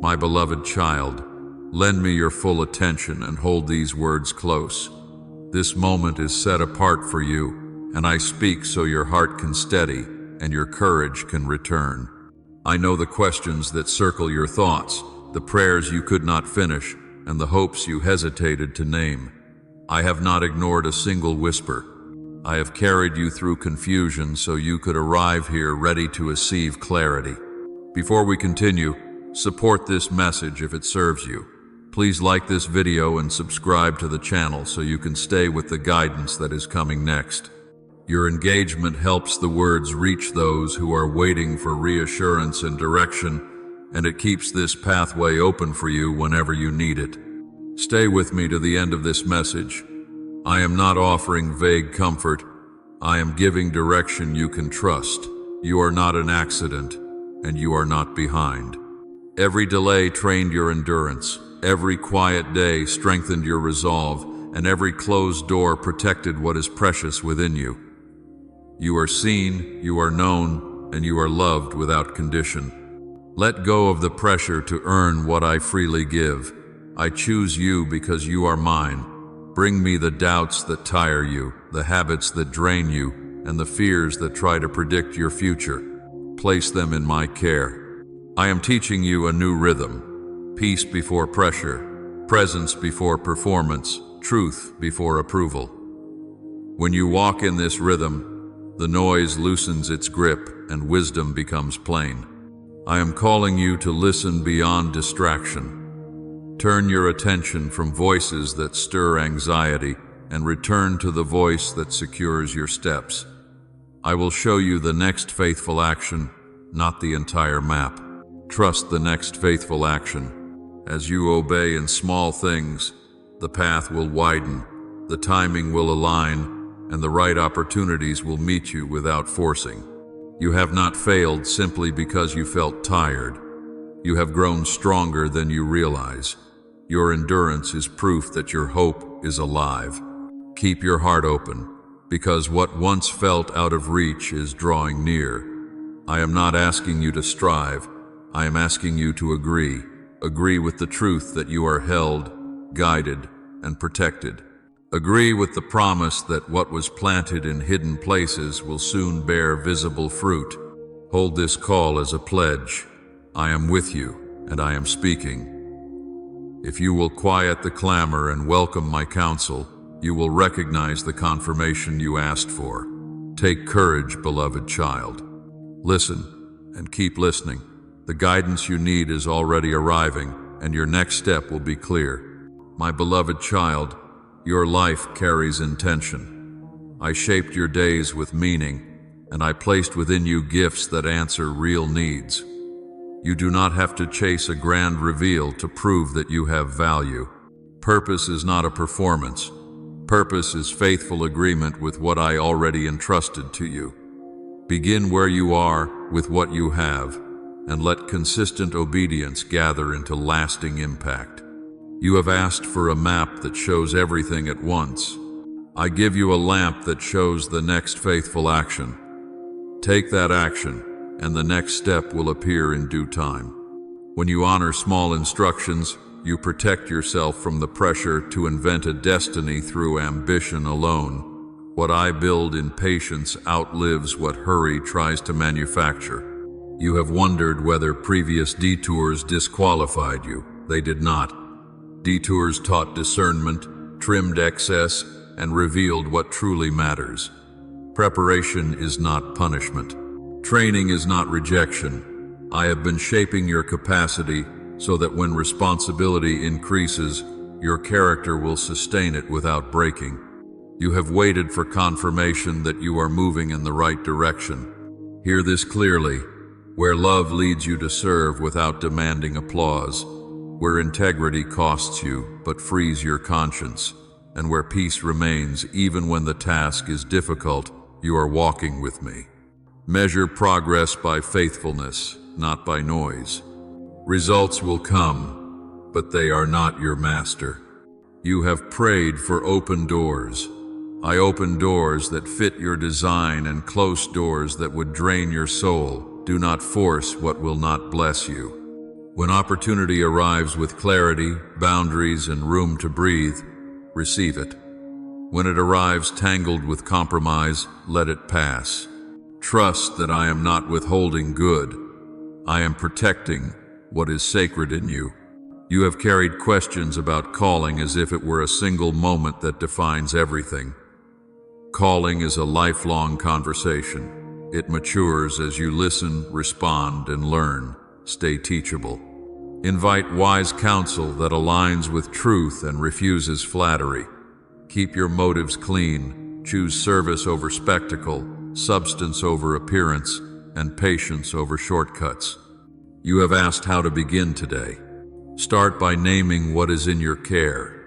My beloved child, lend me your full attention and hold these words close. This moment is set apart for you, and I speak so your heart can steady and your courage can return. I know the questions that circle your thoughts, the prayers you could not finish, and the hopes you hesitated to name. I have not ignored a single whisper. I have carried you through confusion so you could arrive here ready to receive clarity. Before we continue, support this message if it serves you. Please like this video and subscribe to the channel so you can stay with the guidance that is coming next. Your engagement helps the words reach those who are waiting for reassurance and direction, and it keeps this pathway open for you whenever you need it. Stay with me to the end of this message. I am not offering vague comfort. I am giving direction you can trust. You are not an accident, and you are not behind. Every delay trained your endurance. Every quiet day strengthened your resolve, and every closed door protected what is precious within you. You are seen, you are known, and you are loved without condition. Let go of the pressure to earn what I freely give. I choose you because you are mine. Bring me the doubts that tire you, the habits that drain you, and the fears that try to predict your future. Place them in my care. I am teaching you a new rhythm. Peace before pressure, presence before performance, truth before approval. When you walk in this rhythm, the noise loosens its grip and wisdom becomes plain. I am calling you to listen beyond distraction. Turn your attention from voices that stir anxiety and return to the voice that secures your steps. I will show you the next faithful action, not the entire map. Trust the next faithful action. As you obey in small things, the path will widen, the timing will align, and the right opportunities will meet you without forcing. You have not failed simply because you felt tired. You have grown stronger than you realize. Your endurance is proof that your hope is alive. Keep your heart open, because what once felt out of reach is drawing near. I am not asking you to strive. I am asking you to agree. Agree with the truth that you are held, guided, and protected. Agree with the promise that what was planted in hidden places will soon bear visible fruit. Hold this call as a pledge. I am with you, and I am speaking. If you will quiet the clamor and welcome my counsel, you will recognize the confirmation you asked for. Take courage, beloved child. Listen, and keep listening. The guidance you need is already arriving, and your next step will be clear. My beloved child, your life carries intention. I shaped your days with meaning, and I placed within you gifts that answer real needs. You do not have to chase a grand reveal to prove that you have value. Purpose is not a performance. Purpose is faithful agreement with what I already entrusted to you. Begin where you are with what you have, and let consistent obedience gather into lasting impact. You have asked for a map that shows everything at once. I give you a lamp that shows the next faithful action. Take that action, and the next step will appear in due time. When you honor small instructions, you protect yourself from the pressure to invent a destiny through ambition alone. What I build in patience outlives what hurry tries to manufacture. You have wondered whether previous detours disqualified you. They did not. Detours taught discernment, trimmed excess, and revealed what truly matters. Preparation is not punishment. Training is not rejection. I have been shaping your capacity so that when responsibility increases, your character will sustain it without breaking. You have waited for confirmation that you are moving in the right direction. Hear this clearly. Where love leads you to serve without demanding applause, where integrity costs you but frees your conscience, and where peace remains even when the task is difficult, you are walking with me. Measure progress by faithfulness, not by noise. Results will come, but they are not your master. You have prayed for open doors. I open doors that fit your design and close doors that would drain your soul. Do not force what will not bless you. When opportunity arrives with clarity, boundaries, and room to breathe, receive it. When it arrives tangled with compromise, let it pass. Trust that I am not withholding good. I am protecting what is sacred in you. You have carried questions about calling as if it were a single moment that defines everything. Calling is a lifelong conversation. It matures as you listen, respond, and learn. Stay teachable. Invite wise counsel that aligns with truth and refuses flattery. Keep your motives clean. Choose service over spectacle, substance over appearance, and patience over shortcuts. You have asked how to begin today. Start by naming what is in your care.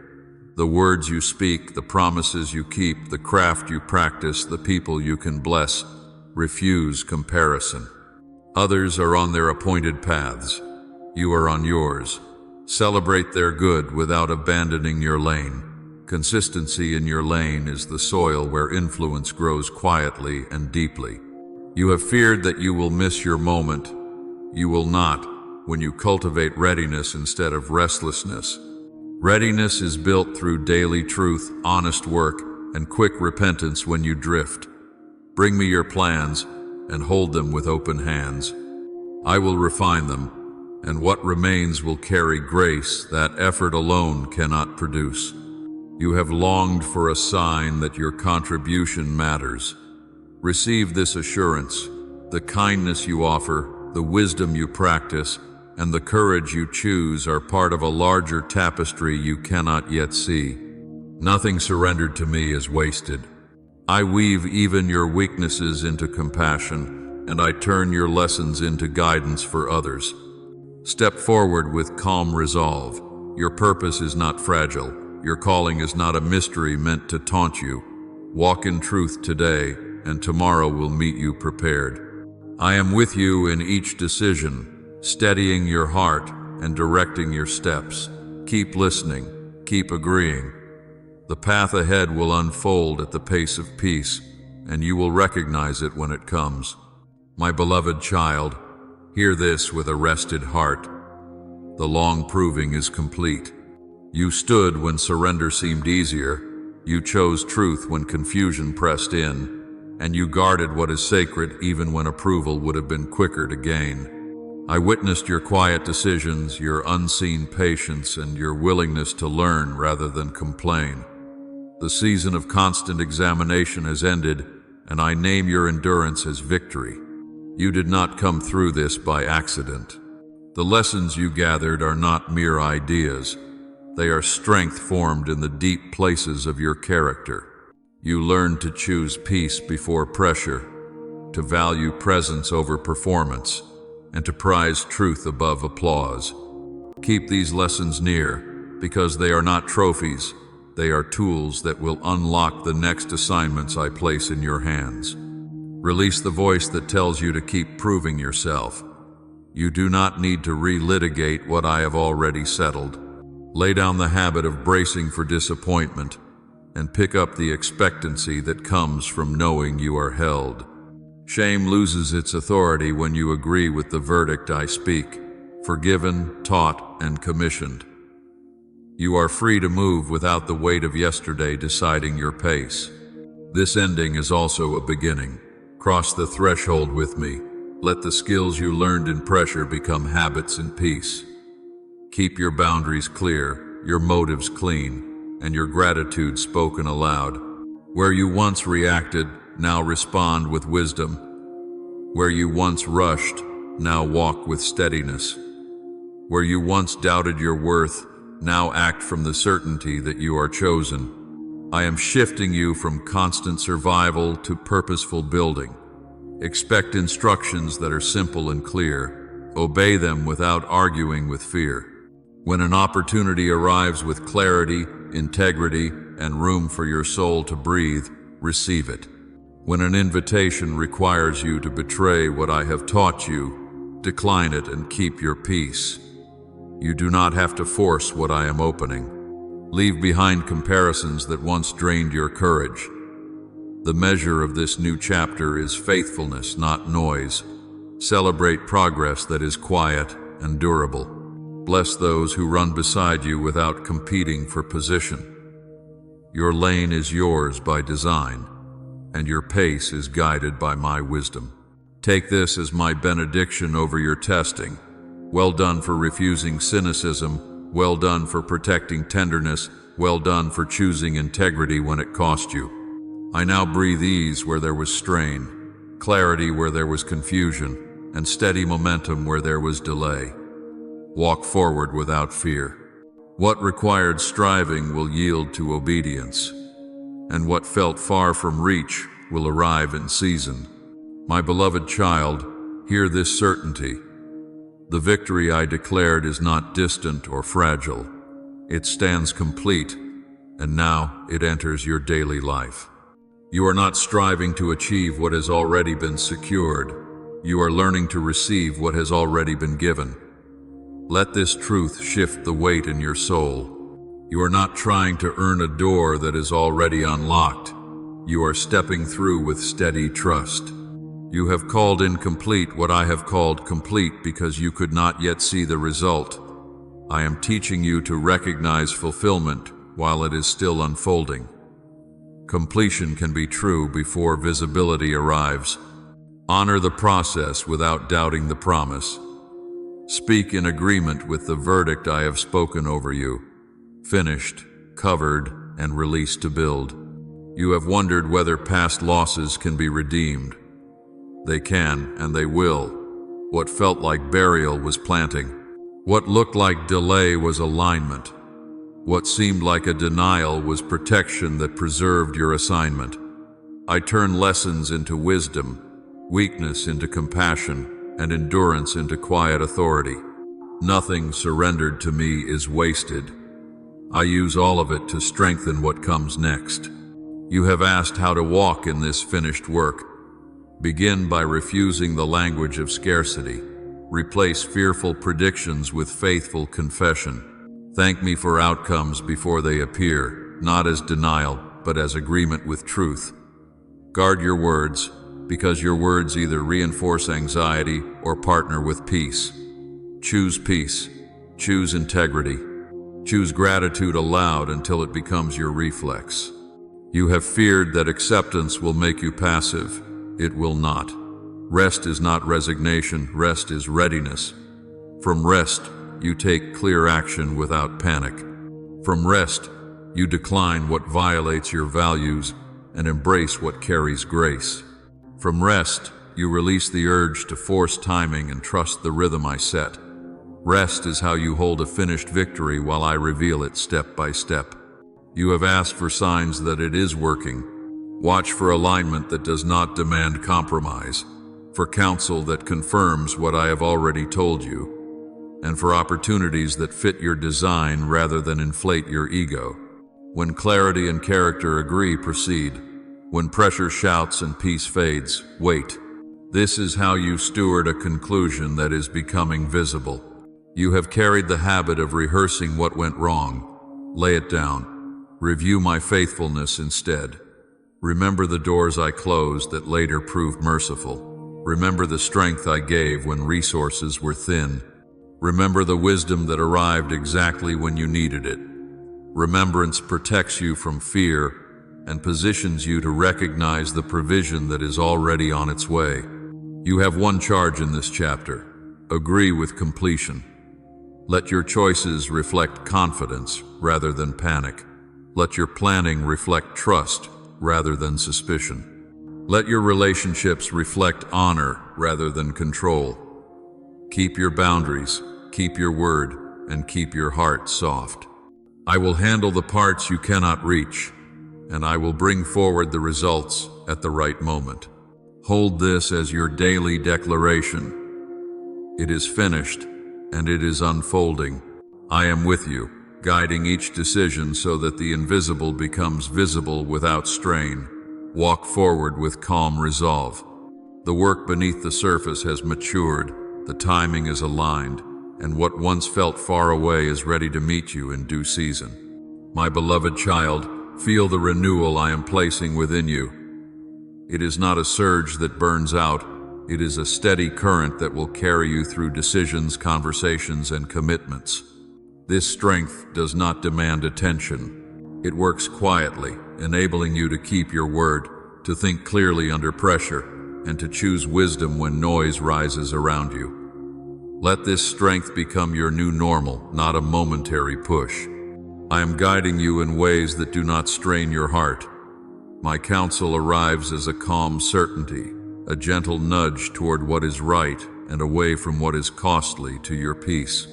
The words you speak, the promises you keep, the craft you practice, the people you can bless. Refuse comparison. Others are on their appointed paths. You are on yours. Celebrate their good without abandoning your lane. Consistency in your lane is the soil where influence grows quietly and deeply. You have feared that you will miss your moment. You will not when you cultivate readiness instead of restlessness. Readiness is built through daily truth, honest work, and quick repentance when you drift. Bring me your plans and hold them with open hands. I will refine them, and what remains will carry grace that effort alone cannot produce. You have longed for a sign that your contribution matters. Receive this assurance. The kindness you offer, the wisdom you practice, and the courage you choose are part of a larger tapestry you cannot yet see. Nothing surrendered to me is wasted. I weave even your weaknesses into compassion, and I turn your lessons into guidance for others. Step forward with calm resolve. Your purpose is not fragile. Your calling is not a mystery meant to taunt you. Walk in truth today, and tomorrow will meet you prepared. I am with you in each decision, steadying your heart and directing your steps. Keep listening, keep agreeing. The path ahead will unfold at the pace of peace, and you will recognize it when it comes. My beloved child, hear this with a rested heart. The long proving is complete. You stood when surrender seemed easier. You chose truth when confusion pressed in, and you guarded what is sacred even when approval would have been quicker to gain. I witnessed your quiet decisions, your unseen patience, and your willingness to learn rather than complain. The season of constant examination has ended, and I name your endurance as victory. You did not come through this by accident. The lessons you gathered are not mere ideas. They are strength formed in the deep places of your character. You learned to choose peace before pressure, to value presence over performance, and to prize truth above applause. Keep these lessons near, because they are not trophies. They are tools that will unlock the next assignments I place in your hands. Release the voice that tells you to keep proving yourself. You do not need to relitigate what I have already settled. Lay down the habit of bracing for disappointment and pick up the expectancy that comes from knowing you are held. Shame loses its authority when you agree with the verdict I speak, forgiven, taught, and commissioned. You are free to move without the weight of yesterday deciding your pace. This ending is also a beginning. Cross the threshold with me. Let the skills you learned in pressure become habits in peace. Keep your boundaries clear, your motives clean, and your gratitude spoken aloud. Where you once reacted, now respond with wisdom. Where you once rushed, now walk with steadiness. Where you once doubted your worth, now act from the certainty that you are chosen. I am shifting you from constant survival to purposeful building. Expect instructions that are simple and clear. Obey them without arguing with fear. When an opportunity arrives with clarity, integrity, and room for your soul to breathe, receive it. When an invitation requires you to betray what I have taught you, decline it and keep your peace. You do not have to force what I am opening. Leave behind comparisons that once drained your courage. The measure of this new chapter is faithfulness, not noise. Celebrate progress that is quiet and durable. Bless those who run beside you without competing for position. Your lane is yours by design, and your pace is guided by my wisdom. Take this as my benediction over your testing. Well done for refusing cynicism. Well done for protecting tenderness. Well done for choosing integrity when it cost you. I now breathe ease where there was strain, clarity where there was confusion, and steady momentum where there was delay. Walk forward without fear. What required striving will yield to obedience, and what felt far from reach will arrive in season. My beloved child, hear this certainty. The victory I declared is not distant or fragile. It stands complete, and now it enters your daily life. You are not striving to achieve what has already been secured. You are learning to receive what has already been given. Let this truth shift the weight in your soul. You are not trying to earn a door that is already unlocked. You are stepping through with steady trust. You have called incomplete what I have called complete because you could not yet see the result. I am teaching you to recognize fulfillment while it is still unfolding. Completion can be true before visibility arrives. Honor the process without doubting the promise. Speak in agreement with the verdict I have spoken over you. Finished, covered, and released to build. You have wondered whether past losses can be redeemed. They can, and they will. What felt like burial was planting. What looked like delay was alignment. What seemed like a denial was protection that preserved your assignment. I turn lessons into wisdom, weakness into compassion, and endurance into quiet authority. Nothing surrendered to me is wasted. I use all of it to strengthen what comes next. You have asked how to walk in this finished work. Begin by refusing the language of scarcity. Replace fearful predictions with faithful confession. Thank me for outcomes before they appear, not as denial, but as agreement with truth. Guard your words, because your words either reinforce anxiety or partner with peace. Choose peace. Choose integrity. Choose gratitude aloud until it becomes your reflex. You have feared that acceptance will make you passive. It will not. Rest is not resignation. Rest is readiness. From rest, you take clear action without panic. From rest, you decline what violates your values and embrace what carries grace. From rest, you release the urge to force timing and trust the rhythm I set. Rest is how you hold a finished victory while I reveal it step by step. You have asked for signs that it is working. Watch for alignment that does not demand compromise, for counsel that confirms what I have already told you, and for opportunities that fit your design rather than inflate your ego. When clarity and character agree, proceed. When pressure shouts and peace fades, wait. This is how you steward a conclusion that is becoming visible. You have carried the habit of rehearsing what went wrong. Lay it down. Review my faithfulness instead. Remember the doors I closed that later proved merciful. Remember the strength I gave when resources were thin. Remember the wisdom that arrived exactly when you needed it. Remembrance protects you from fear and positions you to recognize the provision that is already on its way. You have one charge in this chapter. Agree with completion. Let your choices reflect confidence rather than panic. Let your planning reflect trust rather than suspicion. Let your relationships reflect honor rather than control. Keep your boundaries, keep your word, and keep your heart soft. I will handle the parts you cannot reach, and I will bring forward the results at the right moment. Hold this as your daily declaration. It is finished, and it is unfolding. I am with you, guiding each decision so that the invisible becomes visible without strain. Walk forward with calm resolve. The work beneath the surface has matured, the timing is aligned, and what once felt far away is ready to meet you in due season. My beloved child, feel the renewal I am placing within you. It is not a surge that burns out, It is a steady current that will carry you through decisions, conversations, and commitments. This strength does not demand attention. It works quietly, enabling you to keep your word, to think clearly under pressure, and to choose wisdom when noise rises around you. Let this strength become your new normal, not a momentary push. I am guiding you in ways that do not strain your heart. My counsel arrives as a calm certainty, a gentle nudge toward what is right and away from what is costly to your peace.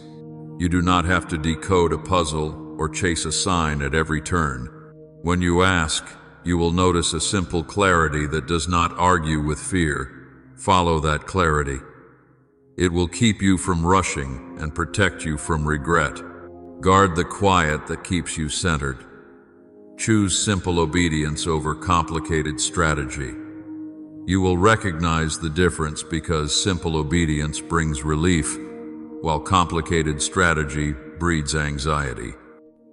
You do not have to decode a puzzle or chase a sign at every turn. When you ask, you will notice a simple clarity that does not argue with fear. Follow that clarity. It will keep you from rushing and protect you from regret. Guard the quiet that keeps you centered. Choose simple obedience over complicated strategy. You will recognize the difference because simple obedience brings relief, while complicated strategy breeds anxiety.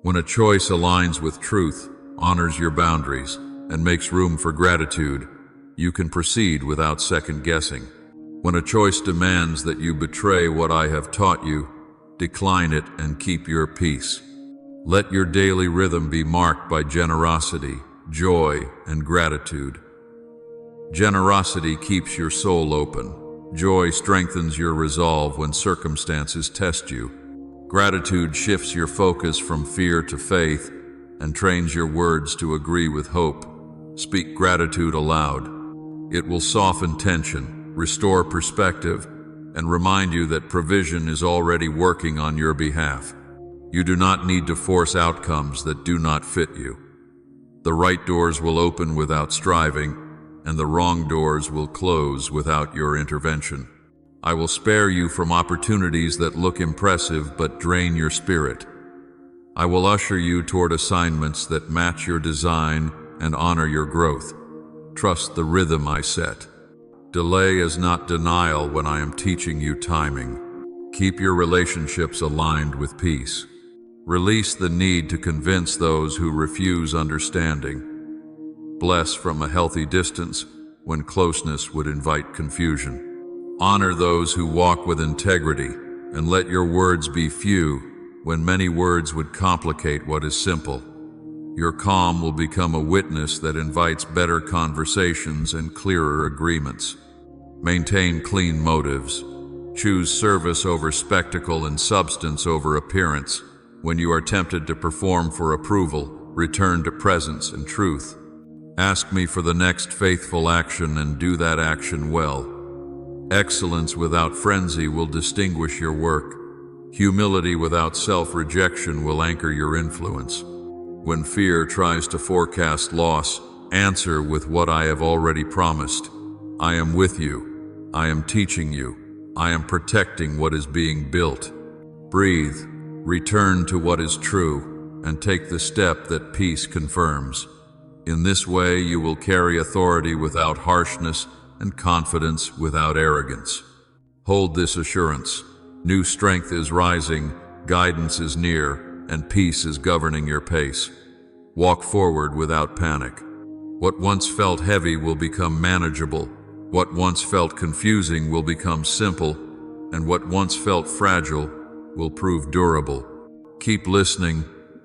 When a choice aligns with truth, honors your boundaries, and makes room for gratitude, you can proceed without second guessing. When a choice demands that you betray what I have taught you, decline it and keep your peace. Let your daily rhythm be marked by generosity, joy, and gratitude. Generosity keeps your soul open. Joy strengthens your resolve when circumstances test you. Gratitude shifts your focus from fear to faith and trains your words to agree with hope. Speak gratitude aloud. It will soften tension, restore perspective, and remind you that provision is already working on your behalf. You do not need to force outcomes that do not fit you. The right doors will open without striving, and the wrong doors will close without your intervention. I will spare you from opportunities that look impressive but drain your spirit. I will usher you toward assignments that match your design and honor your growth. Trust the rhythm I set. Delay is not denial when I am teaching you timing. Keep your relationships aligned with peace. Release the need to convince those who refuse understanding. Bless from a healthy distance when closeness would invite confusion. Honor those who walk with integrity, and let your words be few when many words would complicate what is simple. Your calm will become a witness that invites better conversations and clearer agreements. Maintain clean motives. Choose service over spectacle and substance over appearance. When you are tempted to perform for approval, return to presence and truth. Ask me for the next faithful action and do that action well. Excellence without frenzy will distinguish your work. Humility without self-rejection will anchor your influence. When fear tries to forecast loss, answer with what I have already promised. I am with you. I am teaching you. I am protecting what is being built. Breathe, return to what is true, and take the step that peace confirms. In this way, you will carry authority without harshness and confidence without arrogance. Hold this assurance. New strength is rising, guidance is near, and peace is governing your pace. Walk forward without panic. What once felt heavy will become manageable. What once felt confusing will become simple, and what once felt fragile will prove durable. Keep listening,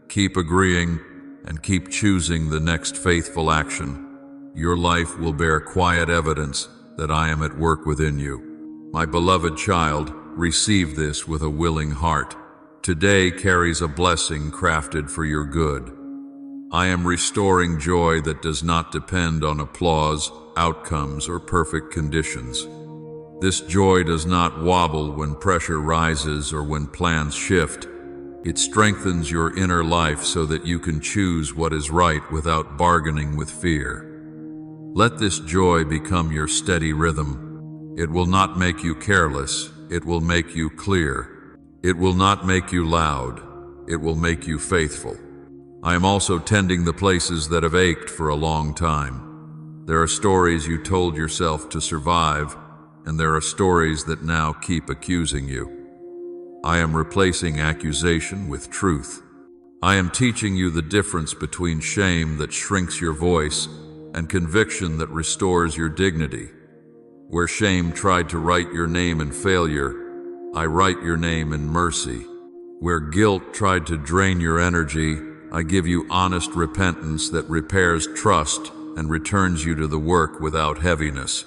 keep agreeing, and keep choosing the next faithful action. Your life will bear quiet evidence that I am at work within you. My beloved child, receive this with a willing heart. Today carries a blessing crafted for your good. I am restoring joy that does not depend on applause, outcomes, or perfect conditions. This joy does not wobble when pressure rises or when plans shift. It strengthens your inner life so that you can choose what is right without bargaining with fear. Let this joy become your steady rhythm. It will not make you careless, it will make you clear. It will not make you loud, it will make you faithful. I am also tending the places that have ached for a long time. There are stories you told yourself to survive, and there are stories that now keep accusing you. I am replacing accusation with truth. I am teaching you the difference between shame that shrinks your voice and conviction that restores your dignity. Where shame tried to write your name in failure, I write your name in mercy. Where guilt tried to drain your energy, I give you honest repentance that repairs trust and returns you to the work without heaviness.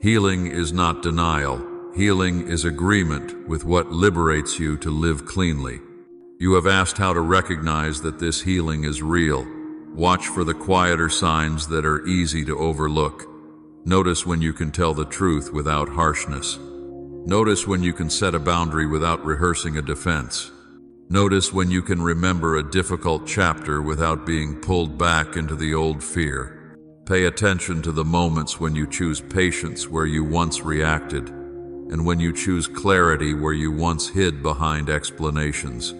Healing is not denial. Healing is agreement with what liberates you to live cleanly. You have asked how to recognize that this healing is real. Watch for the quieter signs that are easy to overlook. Notice when you can tell the truth without harshness. Notice when you can set a boundary without rehearsing a defense. Notice when you can remember a difficult chapter without being pulled back into the old fear. Pay attention to the moments when you choose patience where you once reacted, and when you choose clarity where you once hid behind explanations.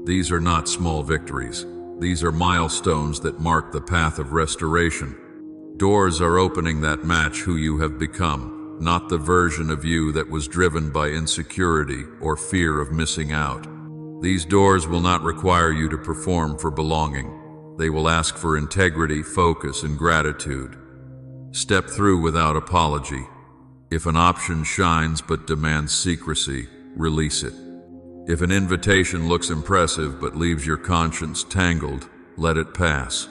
These are not small victories. These are milestones that mark the path of restoration. Doors are opening that match who you have become, not the version of you that was driven by insecurity or fear of missing out. These doors will not require you to perform for belonging. They will ask for integrity, focus, and gratitude. Step through without apology. If an option shines but demands secrecy, release it. If an invitation looks impressive but leaves your conscience tangled, let it pass.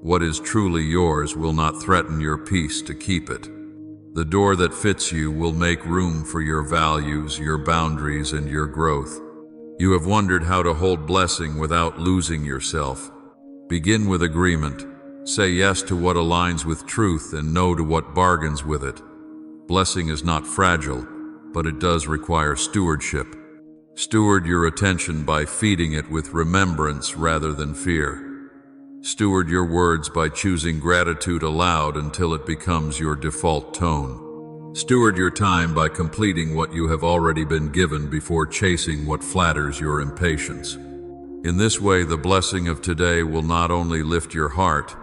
What is truly yours will not threaten your peace to keep it. The door that fits you will make room for your values, your boundaries, and your growth. You have wondered how to hold blessing without losing yourself. Begin with agreement. Say yes to what aligns with truth and no to what bargains with it. Blessing is not fragile, but it does require stewardship. Steward your attention by feeding it with remembrance rather than fear. Steward your words by choosing gratitude aloud until it becomes your default tone. Steward your time by completing what you have already been given before chasing what flatters your impatience. In this way, the blessing of today will not only lift your heart,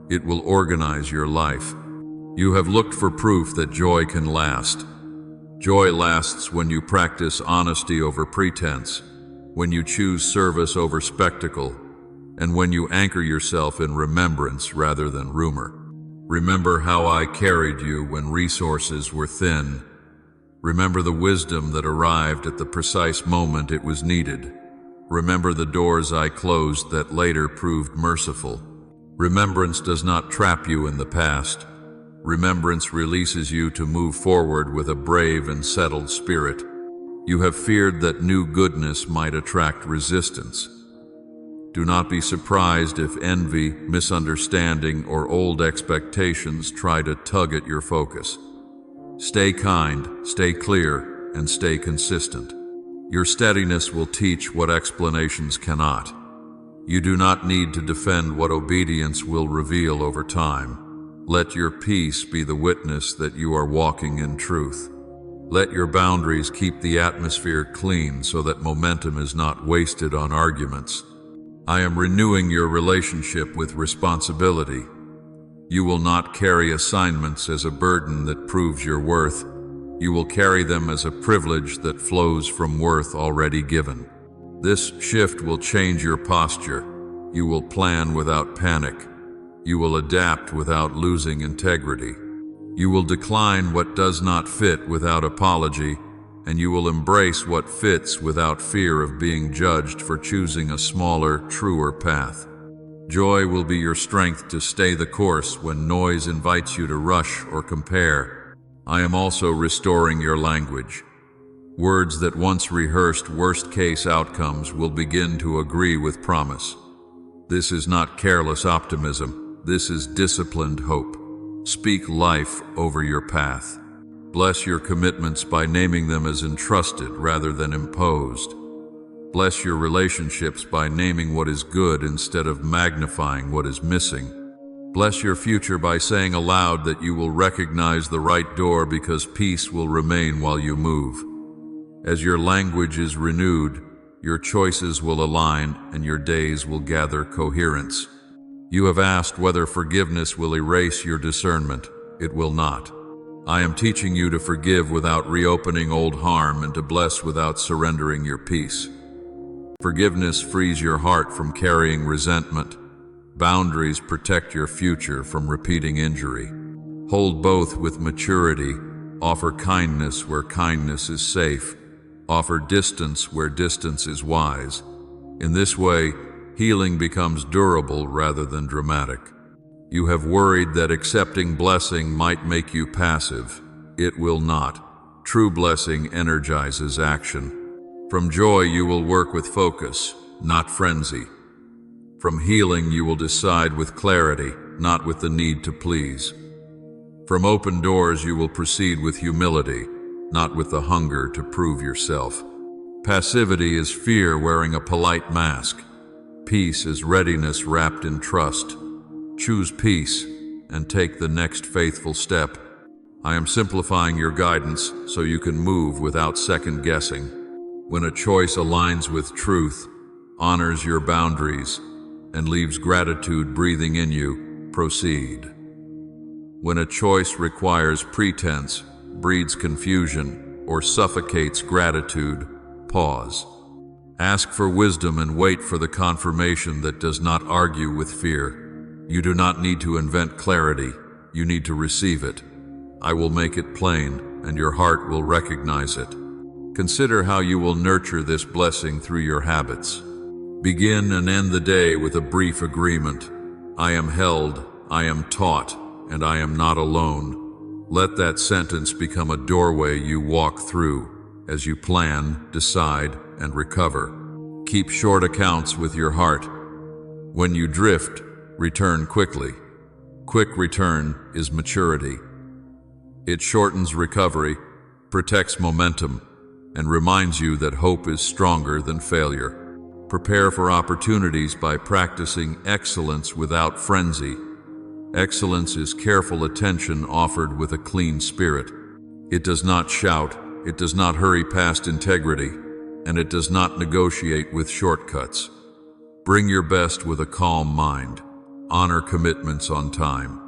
it will organize your life. You have looked for proof that joy can last. Joy lasts when you practice honesty over pretense, when you choose service over spectacle, and when you anchor yourself in remembrance rather than rumor. Remember how I carried you when resources were thin. Remember the wisdom that arrived at the precise moment it was needed. Remember the doors I closed that later proved merciful. Remembrance does not trap you in the past. Remembrance releases you to move forward with a brave and settled spirit. You have feared that new goodness might attract resistance. Do not be surprised if envy, misunderstanding, or old expectations try to tug at your focus. Stay kind, stay clear, and stay consistent. Your steadiness will teach what explanations cannot. You do not need to defend what obedience will reveal over time. Let your peace be the witness that you are walking in truth. Let your boundaries keep the atmosphere clean so that momentum is not wasted on arguments. I am renewing your relationship with responsibility. You will not carry assignments as a burden that proves your worth. You will carry them as a privilege that flows from worth already given. This shift will change your posture. You will plan without panic. You will adapt without losing integrity. You will decline what does not fit without apology, and you will embrace what fits without fear of being judged for choosing a smaller, truer path. Joy will be your strength to stay the course when noise invites you to rush or compare. I am also restoring your language. Words that once rehearsed worst-case outcomes will begin to agree with promise. This is not careless optimism. This is disciplined hope. Speak life over your path. Bless your commitments by naming them as entrusted rather than imposed. Bless your relationships by naming what is good instead of magnifying what is missing. Bless your future by saying aloud that you will recognize the right door because peace will remain while you move. As your language is renewed, your choices will align and your days will gather coherence. You have asked whether forgiveness will erase your discernment. It will not. I am teaching you to forgive without reopening old harm and to bless without surrendering your peace. Forgiveness frees your heart from carrying resentment. Boundaries protect your future from repeating injury. Hold both with maturity. Offer kindness where kindness is safe. Offer distance where distance is wise. In this way, healing becomes durable rather than dramatic. You have worried that accepting blessing might make you passive. It will not. True blessing energizes action. From joy you will work with focus, not frenzy. From healing you will decide with clarity, not with the need to please. From open doors you will proceed with humility, not with the hunger to prove yourself. Passivity is fear wearing a polite mask. Peace is readiness wrapped in trust. Choose peace and take the next faithful step. I am simplifying your guidance so you can move without second guessing. When a choice aligns with truth, honors your boundaries, and leaves gratitude breathing in you, proceed. When a choice requires pretense, breeds confusion, or suffocates gratitude, pause. Ask for wisdom and wait for the confirmation that does not argue with fear. You do not need to invent clarity, you need to receive it. I will make it plain, and your heart will recognize it. Consider how you will nurture this blessing through your habits. Begin and end the day with a brief agreement. I am held, I am taught, and I am not alone. Let that sentence become a doorway you walk through as you plan, decide, and recover. Keep short accounts with your heart. When you drift, return quickly. Quick return is maturity. It shortens recovery, protects momentum, and reminds you that hope is stronger than failure. Prepare for opportunities by practicing excellence without frenzy. Excellence is careful attention offered with a clean spirit. It does not shout, it does not hurry past integrity, and it does not negotiate with shortcuts. Bring your best with a calm mind. Honor commitments on time.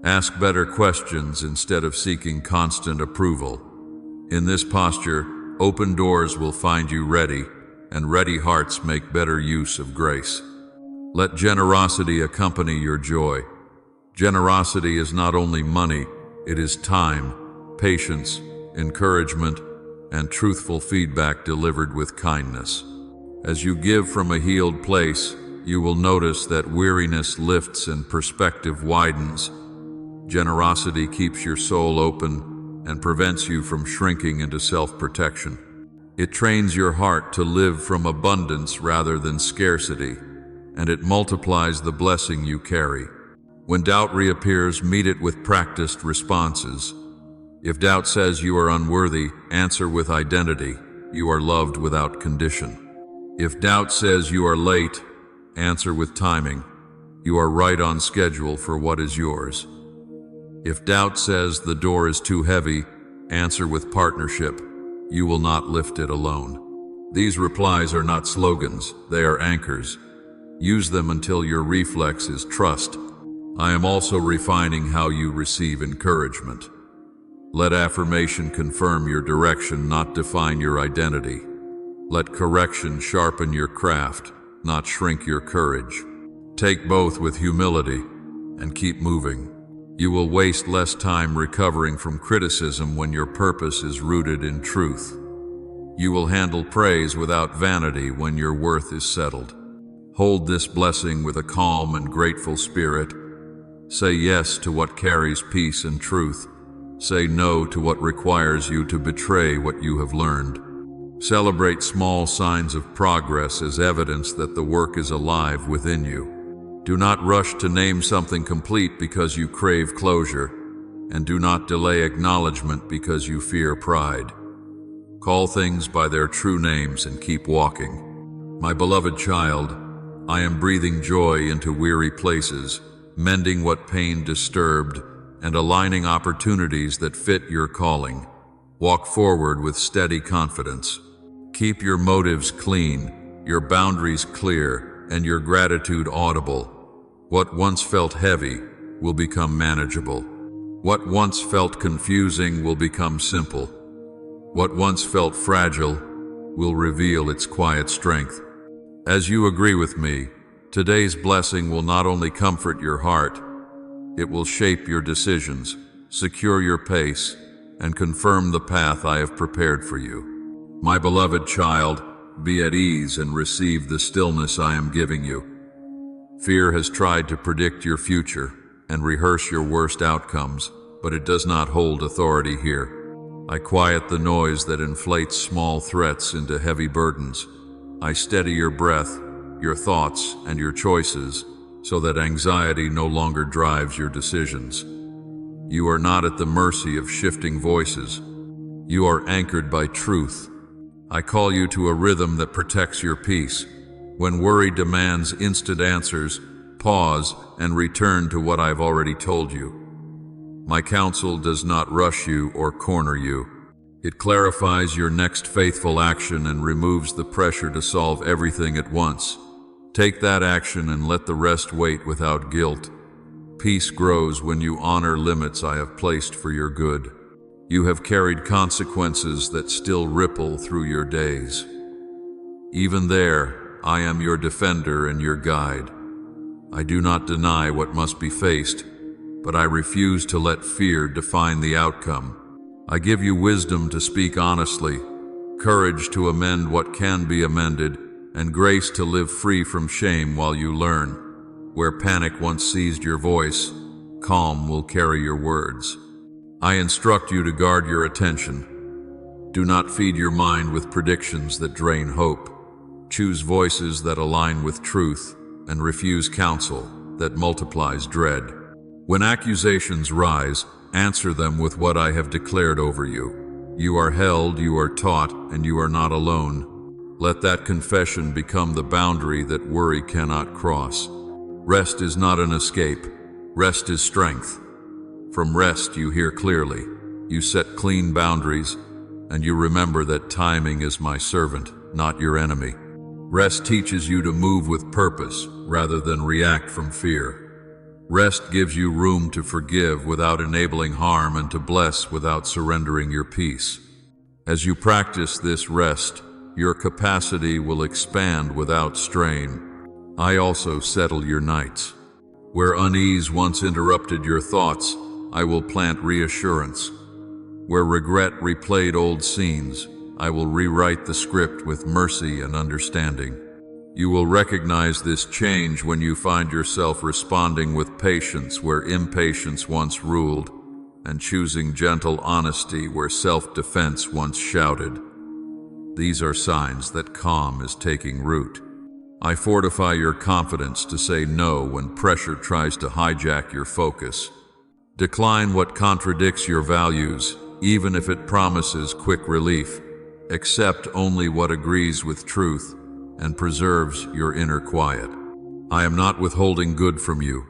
Ask better questions instead of seeking constant approval. In this posture, open doors will find you ready, and ready hearts make better use of grace. Let generosity accompany your joy. Generosity is not only money, it is time, patience, encouragement, and truthful feedback delivered with kindness. As you give from a healed place, you will notice that weariness lifts and perspective widens. Generosity keeps your soul open and prevents you from shrinking into self-protection. It trains your heart to live from abundance rather than scarcity, and it multiplies the blessing you carry. When doubt reappears, meet it with practiced responses. If doubt says you are unworthy, answer with identity. You are loved without condition. If doubt says you are late, answer with timing. You are right on schedule for what is yours. If doubt says the door is too heavy, answer with partnership. You will not lift it alone. These replies are not slogans, they are anchors. Use them until your reflex is trust. I am also refining how you receive encouragement. Let affirmation confirm your direction, not define your identity. Let correction sharpen your craft, not shrink your courage. Take both with humility and keep moving. You will waste less time recovering from criticism when your purpose is rooted in truth. You will handle praise without vanity when your worth is settled. Hold this blessing with a calm and grateful spirit. Say yes to what carries peace and truth. Say no to what requires you to betray what you have learned. Celebrate small signs of progress as evidence that the work is alive within you. Do not rush to name something complete because you crave closure, and do not delay acknowledgement because you fear pride. Call things by their true names and keep walking. My beloved child, I am breathing joy into weary places, mending what pain disturbed, and aligning opportunities that fit your calling. Walk forward with steady confidence. Keep your motives clean, your boundaries clear, and your gratitude audible. What once felt heavy will become manageable. What once felt confusing will become simple. What once felt fragile will reveal its quiet strength. As you agree with me, today's blessing will not only comfort your heart, it will shape your decisions, secure your pace, and confirm the path I have prepared for you. My beloved child, be at ease and receive the stillness I am giving you. Fear has tried to predict your future and rehearse your worst outcomes, but it does not hold authority here. I quiet the noise that inflates small threats into heavy burdens. I steady your breath, your thoughts, and your choices so that anxiety no longer drives your decisions. You are not at the mercy of shifting voices. You are anchored by truth. I call you to a rhythm that protects your peace. When worry demands instant answers, pause and return to what I've already told you. My counsel does not rush you or corner you. It clarifies your next faithful action and removes the pressure to solve everything at once. Take that action and let the rest wait without guilt. Peace grows when you honor limits I have placed for your good. You have carried consequences that still ripple through your days. Even there, I am your defender and your guide. I do not deny what must be faced, but I refuse to let fear define the outcome. I give you wisdom to speak honestly, courage to amend what can be amended, and grace to live free from shame while you learn. Where panic once seized your voice, calm will carry your words. I instruct you to guard your attention. Do not feed your mind with predictions that drain hope. Choose voices that align with truth and refuse counsel that multiplies dread. When accusations rise, answer them with what I have declared over you. You are held, you are taught, and you are not alone. Let that confession become the boundary that worry cannot cross. Rest is not an escape. Rest is strength. From rest you hear clearly. You set clean boundaries, and you remember that timing is my servant, not your enemy. Rest teaches you to move with purpose rather than react from fear. Rest gives you room to forgive without enabling harm and to bless without surrendering your peace. As you practice this rest, your capacity will expand without strain. I also settle your nights. Where unease once interrupted your thoughts, I will plant reassurance. Where regret replayed old scenes, I will rewrite the script with mercy and understanding. You will recognize this change when you find yourself responding with patience where impatience once ruled, and choosing gentle honesty where self-defense once shouted. These are signs that calm is taking root. I fortify your confidence to say no when pressure tries to hijack your focus. Decline what contradicts your values, even if it promises quick relief. Accept only what agrees with truth and preserves your inner quiet. I am not withholding good from you.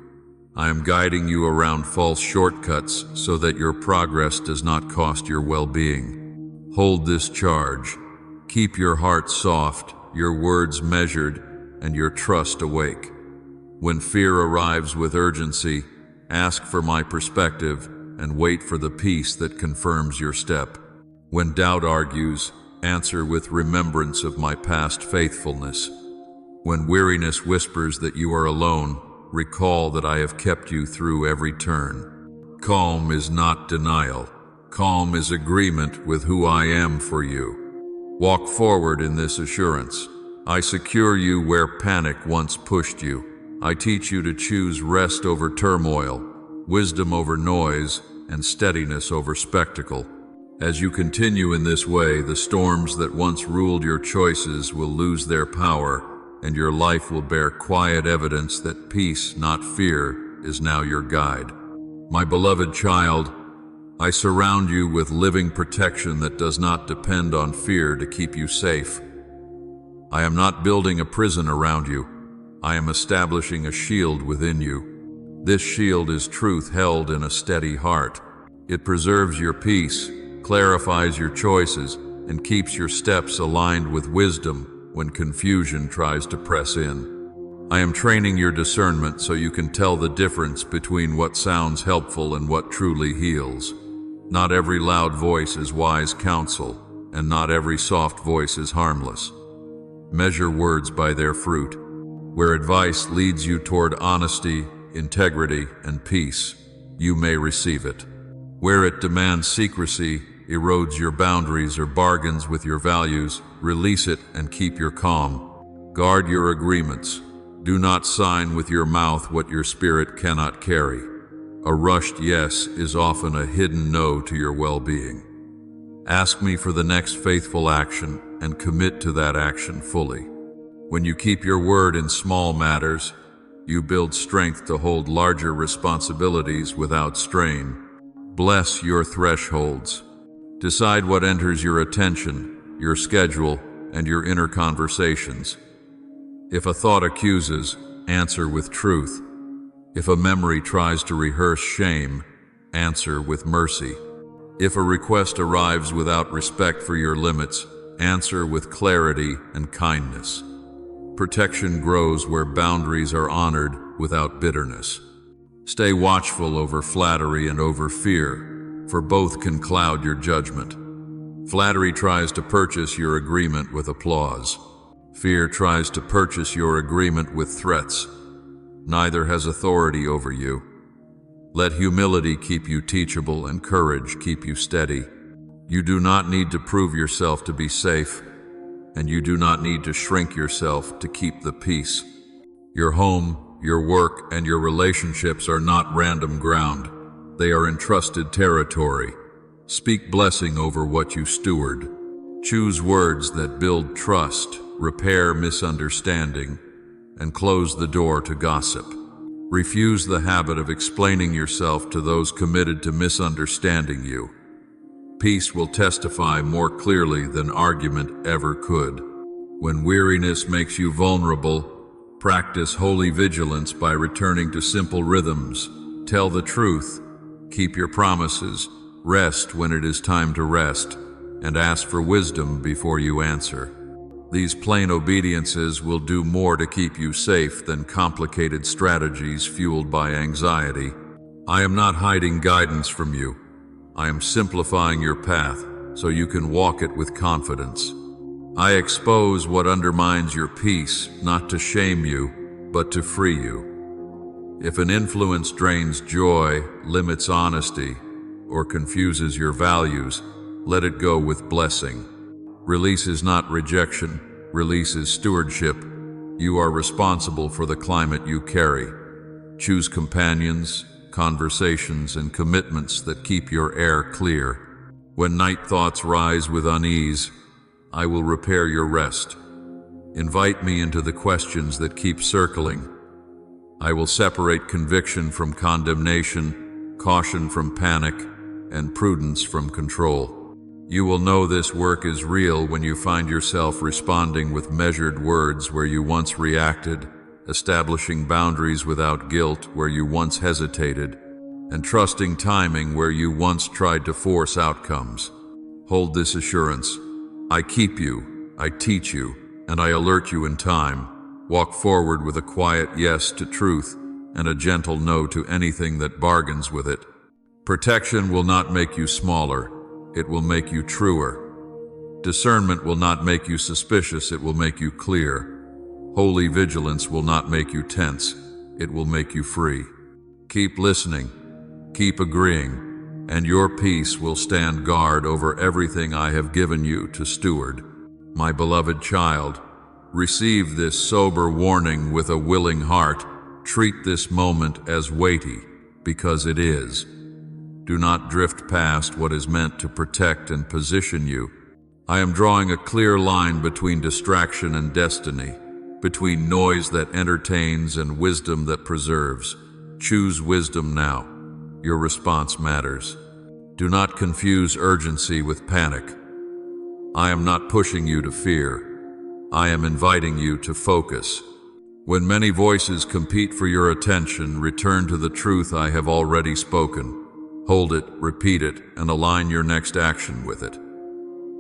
I am guiding you around false shortcuts so that your progress does not cost your well-being. Hold this charge. Keep your heart soft, your words measured, and your trust awake. When fear arrives with urgency, ask for my perspective and wait for the peace that confirms your step. When doubt argues, answer with remembrance of my past faithfulness. When weariness whispers that you are alone, recall that I have kept you through every turn. Calm is not denial. Calm is agreement with who I am for you. Walk forward in this assurance. I secure you where panic once pushed you. I teach you to choose rest over turmoil, wisdom over noise, and steadiness over spectacle. As you continue in this way, the storms that once ruled your choices will lose their power, and your life will bear quiet evidence that peace, not fear, is now your guide. My beloved child, I surround you with living protection that does not depend on fear to keep you safe. I am not building a prison around you. I am establishing a shield within you. This shield is truth held in a steady heart. It preserves your peace, clarifies your choices, and keeps your steps aligned with wisdom when confusion tries to press in. I am training your discernment so you can tell the difference between what sounds helpful and what truly heals. Not every loud voice is wise counsel, and not every soft voice is harmless. Measure words by their fruit. Where advice leads you toward honesty, integrity, and peace, you may receive it. Where it demands secrecy, erodes your boundaries, or bargains with your values, release it and keep your calm. Guard your agreements. Do not sign with your mouth what your spirit cannot carry. A rushed yes is often a hidden no to your well-being. Ask me for the next faithful action and commit to that action fully. When you keep your word in small matters, you build strength to hold larger responsibilities without strain. Bless your thresholds. Decide what enters your attention, your schedule, and your inner conversations. If a thought accuses, answer with truth. If a memory tries to rehearse shame, answer with mercy. If a request arrives without respect for your limits, answer with clarity and kindness. Protection grows where boundaries are honored without bitterness. Stay watchful over flattery and over fear, for both can cloud your judgment. Flattery tries to purchase your agreement with applause. Fear tries to purchase your agreement with threats. Neither has authority over you. Let humility keep you teachable and courage keep you steady. You do not need to prove yourself to be safe, and you do not need to shrink yourself to keep the peace. Your home, your work, and your relationships are not random ground. They are entrusted territory. Speak blessing over what you steward. Choose words that build trust, repair misunderstanding, and close the door to gossip. Refuse the habit of explaining yourself to those committed to misunderstanding you. Peace will testify more clearly than argument ever could. When weariness makes you vulnerable, practice holy vigilance by returning to simple rhythms. Tell the truth, keep your promises, rest when it is time to rest, and ask for wisdom before you answer. These plain obediences will do more to keep you safe than complicated strategies fueled by anxiety. I am not hiding guidance from you. I am simplifying your path so you can walk it with confidence. I expose what undermines your peace, not to shame you, but to free you. If an influence drains joy, limits honesty, or confuses your values, let it go with blessing. Release is not rejection, release is stewardship. You are responsible for the climate you carry. Choose companions, conversations, and commitments that keep your air clear. When night thoughts rise with unease, I will repair your rest. Invite me into the questions that keep circling. I will separate conviction from condemnation, caution from panic, and prudence from control. You will know this work is real when you find yourself responding with measured words where you once reacted, establishing boundaries without guilt where you once hesitated, and trusting timing where you once tried to force outcomes. Hold this assurance. I keep you, I teach you, and I alert you in time. Walk forward with a quiet yes to truth and a gentle no to anything that bargains with it. Protection will not make you smaller. It will make you truer. Discernment will not make you suspicious, it will make you clear. Holy vigilance will not make you tense, it will make you free. Keep listening, keep agreeing, and your peace will stand guard over everything I have given you to steward. My beloved child, receive this sober warning with a willing heart. Treat this moment as weighty, because it is. Do not drift past what is meant to protect and position you. I am drawing a clear line between distraction and destiny, between noise that entertains and wisdom that preserves. Choose wisdom now. Your response matters. Do not confuse urgency with panic. I am not pushing you to fear. I am inviting you to focus. When many voices compete for your attention, return to the truth I have already spoken. Hold it, repeat it, and align your next action with it.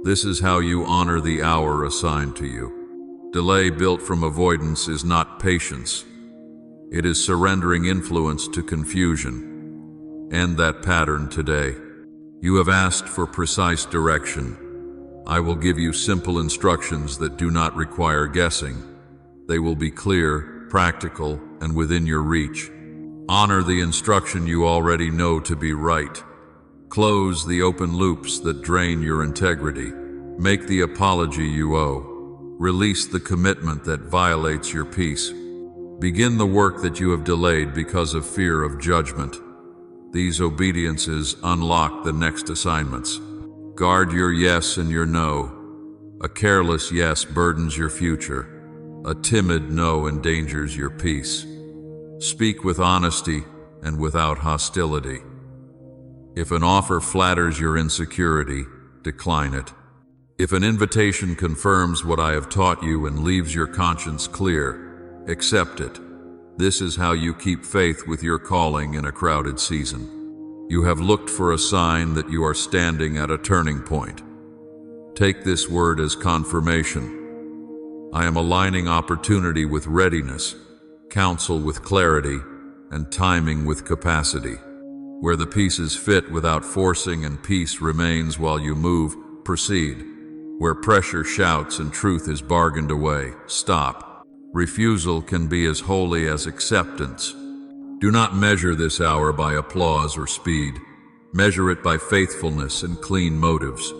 This is how you honor the hour assigned to you. Delay built from avoidance is not patience. It is surrendering influence to confusion. End that pattern today. You have asked for precise direction. I will give you simple instructions that do not require guessing. They will be clear, practical, and within your reach. Honor the instruction you already know to be right. Close the open loops that drain your integrity. Make the apology you owe. Release the commitment that violates your peace. Begin the work that you have delayed because of fear of judgment. These obediences unlock the next assignments. Guard your yes and your no. A careless yes burdens your future. A timid no endangers your peace. Speak with honesty and without hostility. If an offer flatters your insecurity, decline it. If an invitation confirms what I have taught you and leaves your conscience clear, accept it. This is how you keep faith with your calling in a crowded season. You have looked for a sign that you are standing at a turning point. Take this word as confirmation. I am aligning opportunity with readiness, counsel with clarity, and timing with capacity. Where the pieces fit without forcing and peace remains while you move, proceed. Where pressure shouts and truth is bargained away, stop. Refusal can be as holy as acceptance. Do not measure this hour by applause or speed. Measure it by faithfulness and clean motives.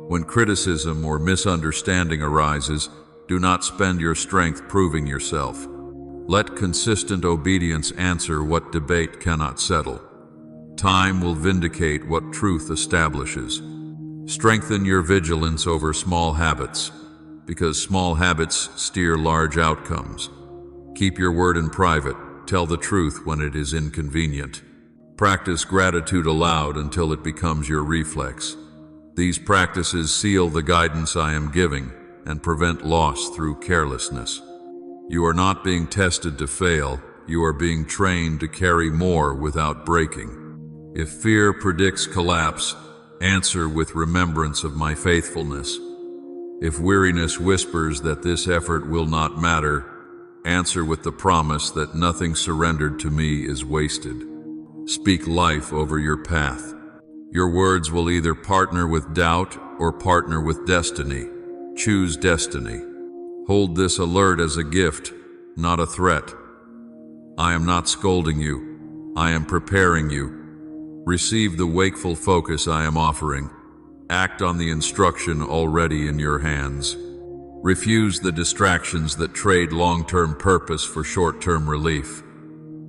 When criticism or misunderstanding arises, do not spend your strength proving yourself. Let consistent obedience answer what debate cannot settle. Time will vindicate what truth establishes. Strengthen your vigilance over small habits, because small habits steer large outcomes. Keep your word in private. Tell the truth when it is inconvenient. Practice gratitude aloud until it becomes your reflex. These practices seal the guidance I am giving and prevent loss through carelessness. You are not being tested to fail. You are being trained to carry more without breaking. If fear predicts collapse, answer with remembrance of my faithfulness. If weariness whispers that this effort will not matter, answer with the promise that nothing surrendered to me is wasted. Speak life over your path. Your words will either partner with doubt or partner with destiny. Choose destiny. Hold this alert as a gift, not a threat. I am not scolding you. I am preparing you. Receive the wakeful focus I am offering. Act on the instruction already in your hands. Refuse the distractions that trade long-term purpose for short-term relief.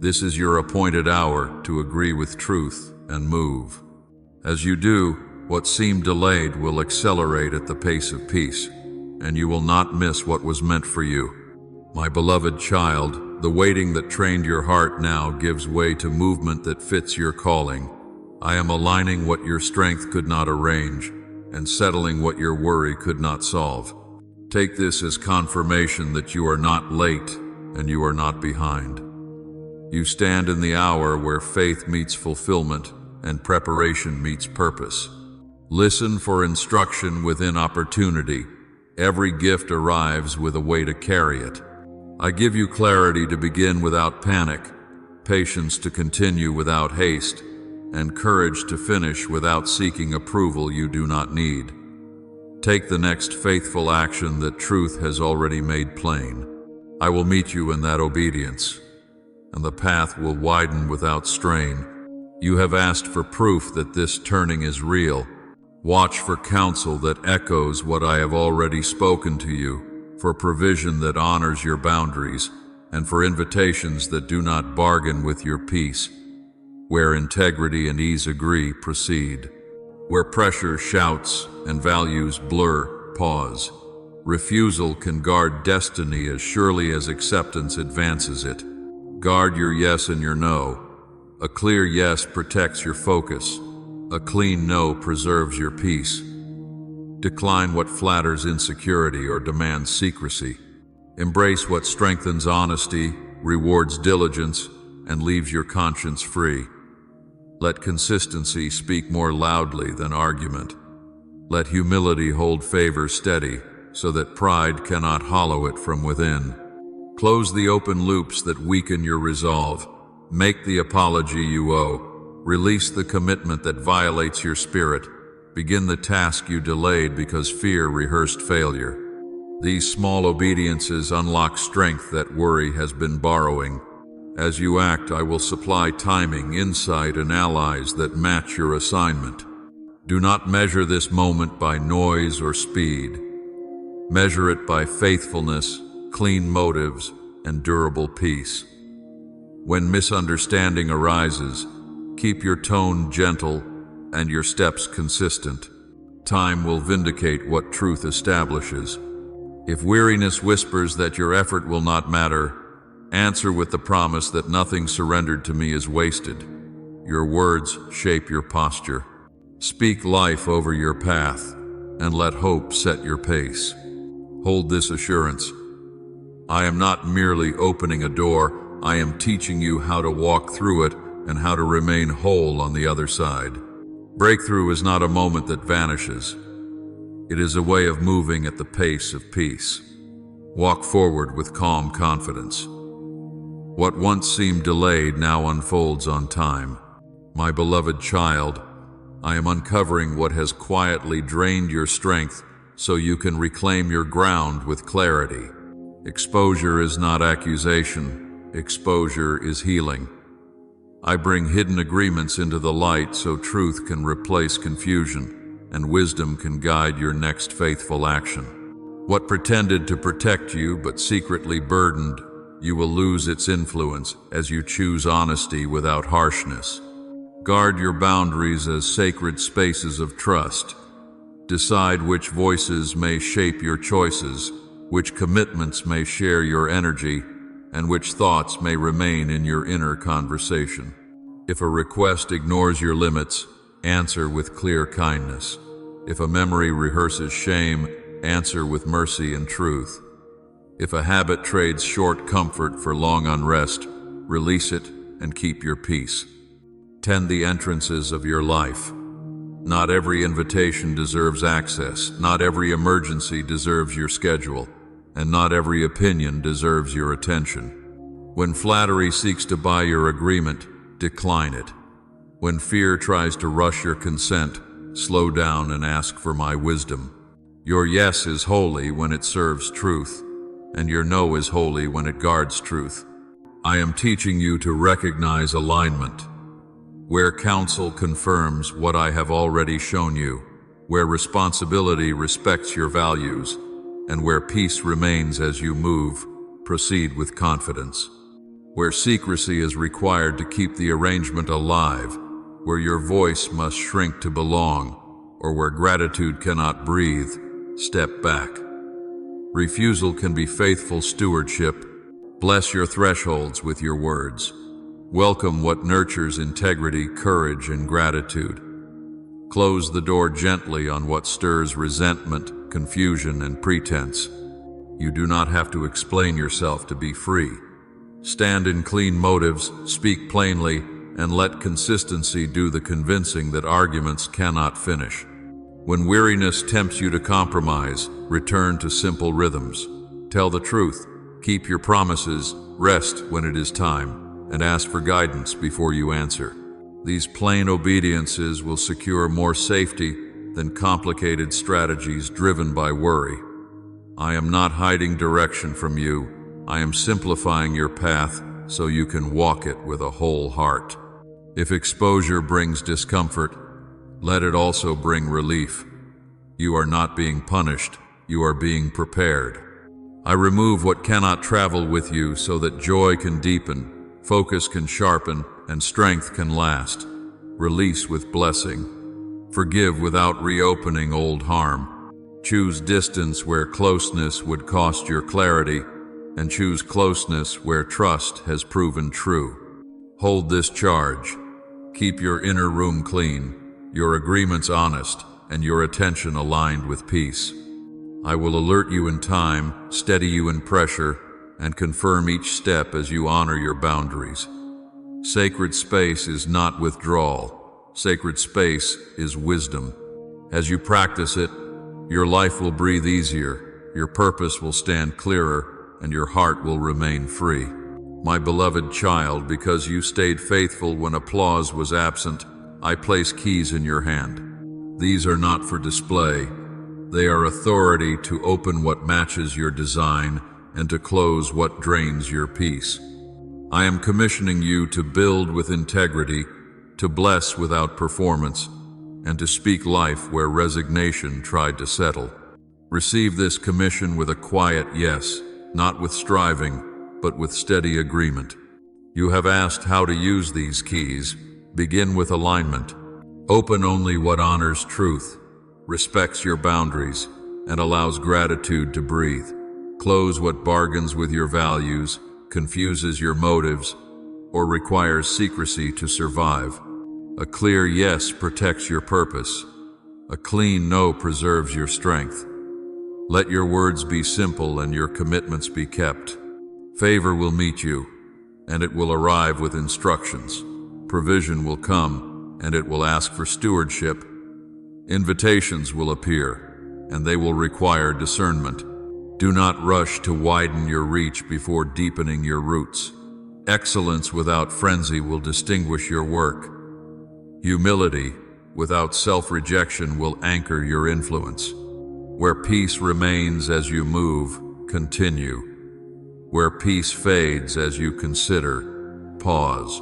This is your appointed hour to agree with truth and move. As you do, what seemed delayed will accelerate at the pace of peace, and you will not miss what was meant for you. My beloved child, the waiting that trained your heart now gives way to movement that fits your calling. I am aligning what your strength could not arrange and settling what your worry could not solve. Take this as confirmation that you are not late and you are not behind. You stand in the hour where faith meets fulfillment and preparation meets purpose. Listen for instruction within opportunity. Every gift arrives with a way to carry it. I give you clarity to begin without panic, patience to continue without haste, and courage to finish without seeking approval you do not need. Take the next faithful action that truth has already made plain. I will meet you in that obedience, and the path will widen without strain. You have asked for proof that this turning is real. Watch for counsel that echoes what I have already spoken to you, for provision that honors your boundaries, and for invitations that do not bargain with your peace. Where integrity and ease agree, proceed. Where pressure shouts and values blur, pause. Refusal can guard destiny as surely as acceptance advances it. Guard your yes and your no. A clear yes protects your focus. A clean no preserves your peace. Decline what flatters insecurity or demands secrecy. Embrace what strengthens honesty, rewards diligence, and leaves your conscience free. Let consistency speak more loudly than argument. Let humility hold favor steady, so that pride cannot hollow it from within. Close the open loops that weaken your resolve. Make the apology you owe. Release the commitment that violates your spirit. Begin the task you delayed because fear rehearsed failure. These small obediences unlock strength that worry has been borrowing. As you act, I will supply timing, insight, and allies that match your assignment. Do not measure this moment by noise or speed. Measure it by faithfulness, clean motives, and durable peace. When misunderstanding arises, keep your tone gentle and your steps consistent. Time will vindicate what truth establishes. If weariness whispers that your effort will not matter, answer with the promise that nothing surrendered to me is wasted. Your words shape your posture. Speak life over your path, and let hope set your pace. Hold this assurance. I am not merely opening a door, I am teaching you how to walk through it and how to remain whole on the other side. Breakthrough is not a moment that vanishes. It is a way of moving at the pace of peace. Walk forward with calm confidence. What once seemed delayed now unfolds on time. My beloved child, I am uncovering what has quietly drained your strength so you can reclaim your ground with clarity. Exposure is not accusation. Exposure is healing. I bring hidden agreements into the light so truth can replace confusion and wisdom can guide your next faithful action. What pretended to protect you but secretly burdened, you will lose its influence as you choose honesty without harshness. Guard your boundaries as sacred spaces of trust. Decide which voices may shape your choices, which commitments may share your energy, and which thoughts may remain in your inner conversation. If a request ignores your limits, answer with clear kindness. If a memory rehearses shame, answer with mercy and truth. If a habit trades short comfort for long unrest, release it and keep your peace. Tend the entrances of your life. Not every invitation deserves access, not every emergency deserves your schedule, and not every opinion deserves your attention. When flattery seeks to buy your agreement, decline it. When fear tries to rush your consent, slow down and ask for my wisdom. Your yes is holy when it serves truth, and your no is holy when it guards truth. I am teaching you to recognize alignment. Where counsel confirms what I have already shown you, where responsibility respects your values, and where peace remains as you move, proceed with confidence. Where secrecy is required to keep the arrangement alive, where your voice must shrink to belong, or where gratitude cannot breathe, step back. Refusal can be faithful stewardship. Bless your thresholds with your words. Welcome what nurtures integrity, courage, and gratitude. Close the door gently on what stirs resentment, confusion, and pretense. You do not have to explain yourself to be free. Stand in clean motives, speak plainly, and let consistency do the convincing that arguments cannot finish. When weariness tempts you to compromise, return to simple rhythms. Tell the truth, keep your promises, rest when it is time, and ask for guidance before you answer. These plain obediences will secure more safety than complicated strategies driven by worry. I am not hiding direction from you. I am simplifying your path so you can walk it with a whole heart. If exposure brings discomfort, let it also bring relief. You are not being punished, you are being prepared. I remove what cannot travel with you so that joy can deepen, focus can sharpen, and strength can last. Release with blessing. Forgive without reopening old harm. Choose distance where closeness would cost your clarity, and choose closeness where trust has proven true. Hold this charge. Keep your inner room clean, your agreements honest, and your attention aligned with peace. I will alert you in time, steady you in pressure, and confirm each step as you honor your boundaries. Sacred space is not withdrawal. Sacred space is wisdom. As you practice it, your life will breathe easier, your purpose will stand clearer, and your heart will remain free. My beloved child, because you stayed faithful when applause was absent, I place keys in your hand. These are not for display. They are authority to open what matches your design and to close what drains your peace. I am commissioning you to build with integrity, to bless without performance, and to speak life where resignation tried to settle. Receive this commission with a quiet yes, not with striving, but with steady agreement. You have asked how to use these keys. Begin with alignment. Open only what honors truth, respects your boundaries, and allows gratitude to breathe. Close what bargains with your values, confuses your motives, or requires secrecy to survive. A clear yes protects your purpose. A clean no preserves your strength. Let your words be simple and your commitments be kept. Favor will meet you, and it will arrive with instructions. Provision will come, and it will ask for stewardship. Invitations will appear, and they will require discernment. Do not rush to widen your reach before deepening your roots. Excellence without frenzy will distinguish your work. Humility without self-rejection will anchor your influence. Where peace remains as you move, continue. Where peace fades as you consider, pause.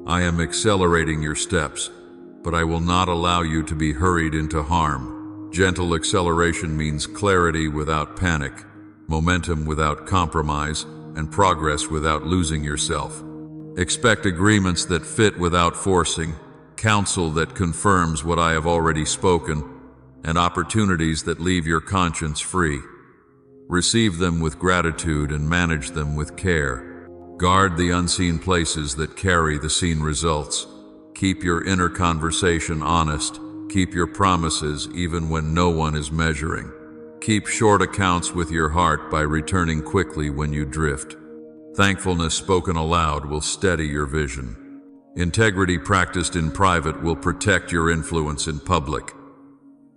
I am accelerating your steps, but I will not allow you to be hurried into harm. Gentle acceleration means clarity without panic, momentum without compromise, and progress without losing yourself. Expect agreements that fit without forcing, counsel that confirms what I have already spoken, and opportunities that leave your conscience free. Receive them with gratitude and manage them with care. Guard the unseen places that carry the seen results. Keep your inner conversation honest. Keep your promises even when no one is measuring. Keep short accounts with your heart by returning quickly when you drift. Thankfulness spoken aloud will steady your vision. Integrity practiced in private will protect your influence in public.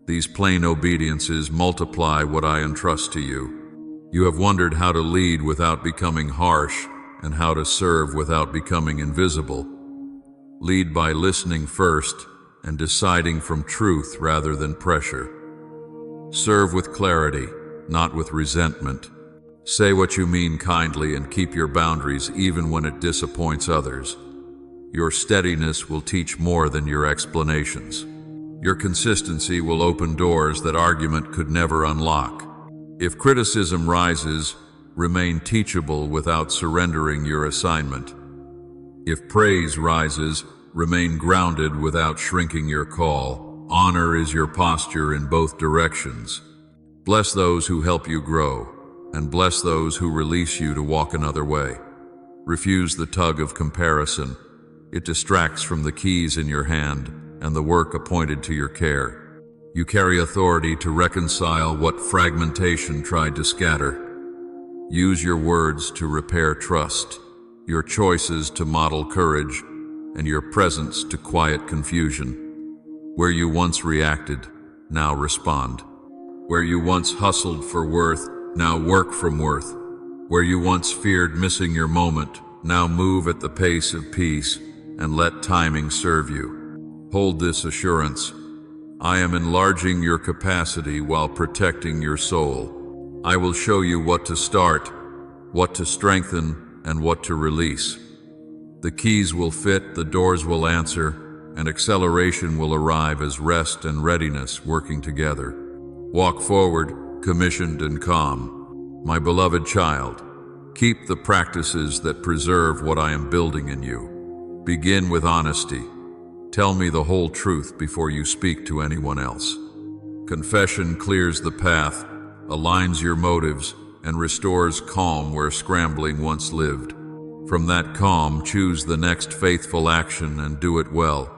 These plain obediences multiply what I entrust to you. You have wondered how to lead without becoming harsh and how to serve without becoming invisible. Lead by listening first and deciding from truth rather than pressure. Serve with clarity, not with resentment. Say what you mean kindly and keep your boundaries even when it disappoints others. Your steadiness will teach more than your explanations. Your consistency will open doors that argument could never unlock. If criticism rises, remain teachable without surrendering your assignment. If praise rises, remain grounded without shrinking your call. Honor is your posture in both directions. Bless those who help you grow, and bless those who release you to walk another way. Refuse the tug of comparison. It distracts from the keys in your hand and the work appointed to your care. You carry authority to reconcile what fragmentation tried to scatter. Use your words to repair trust, your choices to model courage, and your presence to quiet confusion. Where you once reacted, now respond. Where you once hustled for worth, now work from worth. Where you once feared missing your moment, now move at the pace of peace and let timing serve you. Hold this assurance. I am enlarging your capacity while protecting your soul. I will show you what to start, what to strengthen, and what to release. The keys will fit, the doors will answer, and acceleration will arrive as rest and readiness working together. Walk forward, commissioned and calm. My beloved child, keep the practices that preserve what I am building in you. Begin with honesty. Tell me the whole truth before you speak to anyone else. Confession clears the path, aligns your motives, and restores calm where scrambling once lived. From that calm, choose the next faithful action and do it well.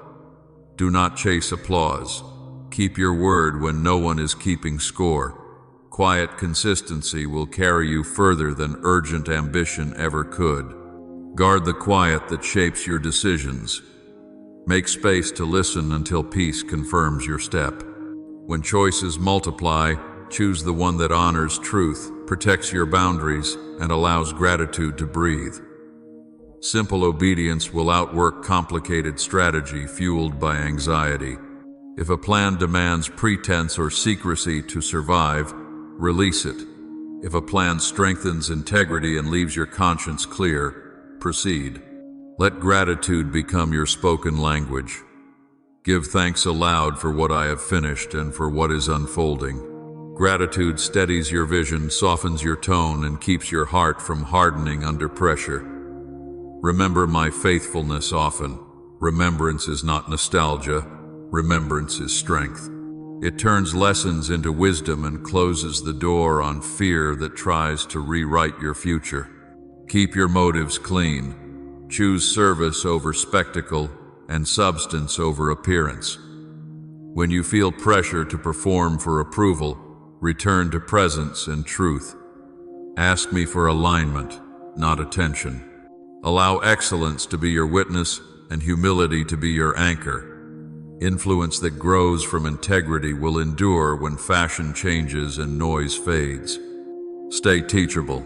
Do not chase applause. Keep your word when no one is keeping score. Quiet consistency will carry you further than urgent ambition ever could. Guard the quiet that shapes your decisions. Make space to listen until peace confirms your step. When choices multiply, choose the one that honors truth, protects your boundaries, and allows gratitude to breathe. Simple obedience will outwork complicated strategy fueled by anxiety. If a plan demands pretense or secrecy to survive, release it. If a plan strengthens integrity and leaves your conscience clear, proceed. Let gratitude become your spoken language. Give thanks aloud for what I have finished and for what is unfolding. Gratitude steadies your vision, softens your tone, and keeps your heart from hardening under pressure. Remember my faithfulness often. Remembrance is not nostalgia. Remembrance is strength. It turns lessons into wisdom and closes the door on fear that tries to rewrite your future. Keep your motives clean. Choose service over spectacle and substance over appearance. When you feel pressure to perform for approval, return to presence and truth. Ask me for alignment, not attention. Allow excellence to be your witness and humility to be your anchor. Influence that grows from integrity will endure when fashion changes and noise fades. Stay teachable.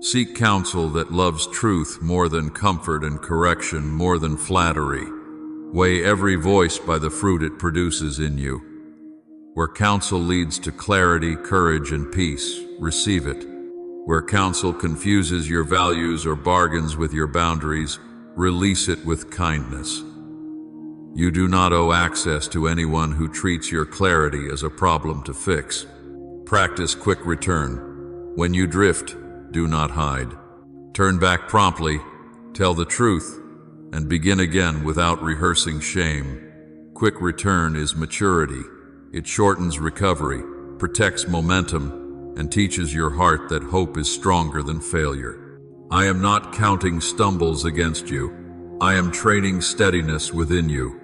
Seek counsel that loves truth more than comfort and correction more than flattery. Weigh every voice by the fruit it produces in you. Where counsel leads to clarity, courage, and peace, receive it. Where counsel confuses your values or bargains with your boundaries, release it with kindness. You do not owe access to anyone who treats your clarity as a problem to fix. Practice quick return. When you drift, do not hide. Turn back promptly, tell the truth, and begin again without rehearsing shame. Quick return is maturity. It shortens recovery, protects momentum, and teaches your heart that hope is stronger than failure. I am not counting stumbles against you. I am training steadiness within you.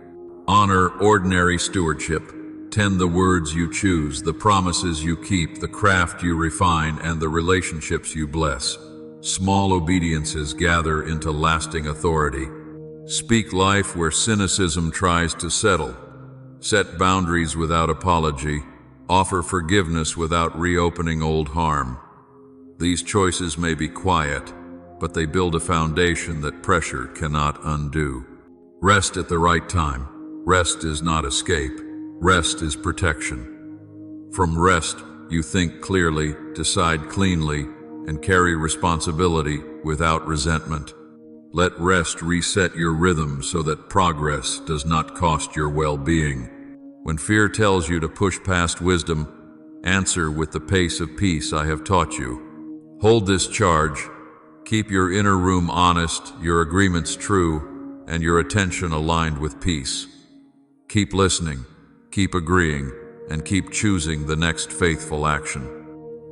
Honor ordinary stewardship. Tend the words you choose, the promises you keep, the craft you refine, and the relationships you bless. Small obediences gather into lasting authority. Speak life where cynicism tries to settle. Set boundaries without apology. Offer forgiveness without reopening old harm. These choices may be quiet, but they build a foundation that pressure cannot undo. Rest at the right time. Rest is not escape. Rest is protection. From rest, you think clearly, decide cleanly, and carry responsibility without resentment. Let rest reset your rhythm so that progress does not cost your well-being. When fear tells you to push past wisdom, answer with the pace of peace I have taught you. Hold this charge. Keep your inner room honest, your agreements true, and your attention aligned with peace. Keep listening, keep agreeing, and keep choosing the next faithful action.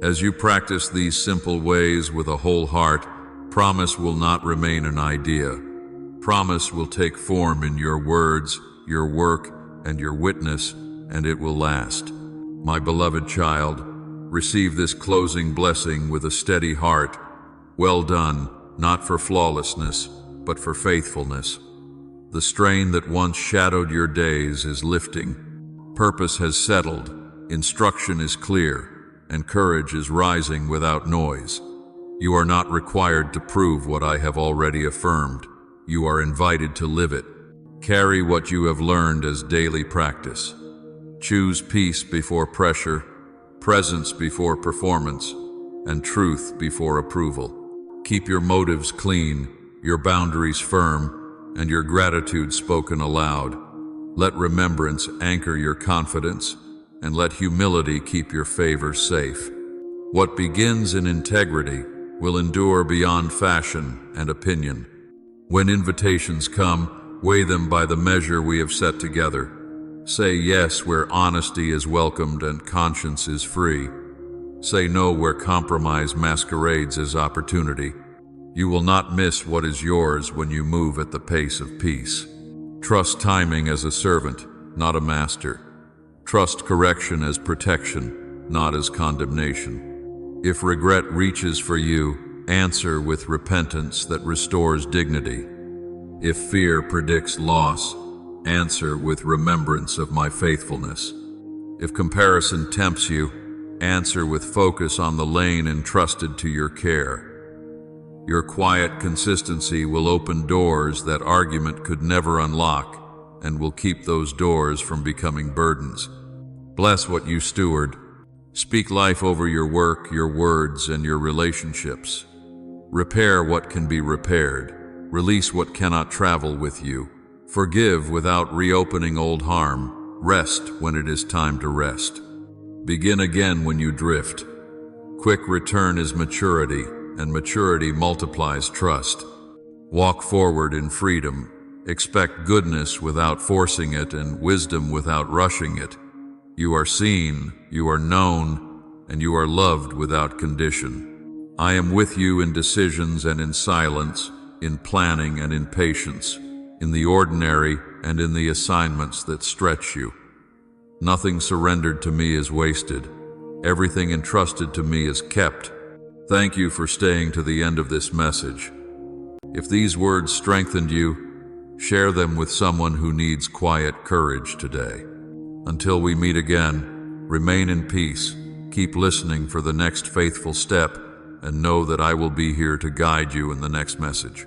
As you practice these simple ways with a whole heart, promise will not remain an idea. Promise will take form in your words, your work, and your witness, and it will last. My beloved child, receive this closing blessing with a steady heart. Well done, not for flawlessness, but for faithfulness. The strain that once shadowed your days is lifting. Purpose has settled, instruction is clear, and courage is rising without noise. You are not required to prove what I have already affirmed. You are invited to live it. Carry what you have learned as daily practice. Choose peace before pressure, presence before performance, and truth before approval. Keep your motives clean, your boundaries firm, and your gratitude spoken aloud. Let remembrance anchor your confidence, and let humility keep your favor safe. What begins in integrity will endure beyond fashion and opinion. When invitations come, weigh them by the measure we have set together. Say yes where honesty is welcomed and conscience is free. Say no where compromise masquerades as opportunity. You will not miss what is yours when you move at the pace of peace. Trust timing as a servant, not a master. Trust correction as protection, not as condemnation. If regret reaches for you, answer with repentance that restores dignity. If fear predicts loss, answer with remembrance of my faithfulness. If comparison tempts you, answer with focus on the lane entrusted to your care. Your quiet consistency will open doors that argument could never unlock, and will keep those doors from becoming burdens. Bless what you steward. Speak life over your work, your words, and your relationships. Repair what can be repaired. Release what cannot travel with you. Forgive without reopening old harm. Rest when it is time to rest. Begin again when you drift. Quick return is maturity, and maturity multiplies trust. Walk forward in freedom. Expect goodness without forcing it, and wisdom without rushing it. You are seen, you are known, and you are loved without condition. I am with you in decisions and in silence, in planning and in patience, in the ordinary and in the assignments that stretch you. Nothing surrendered to me is wasted. Everything entrusted to me is kept. Thank you for staying to the end of this message. If these words strengthened you, share them with someone who needs quiet courage today. Until we meet again, remain in peace, keep listening for the next faithful step, and know that I will be here to guide you in the next message.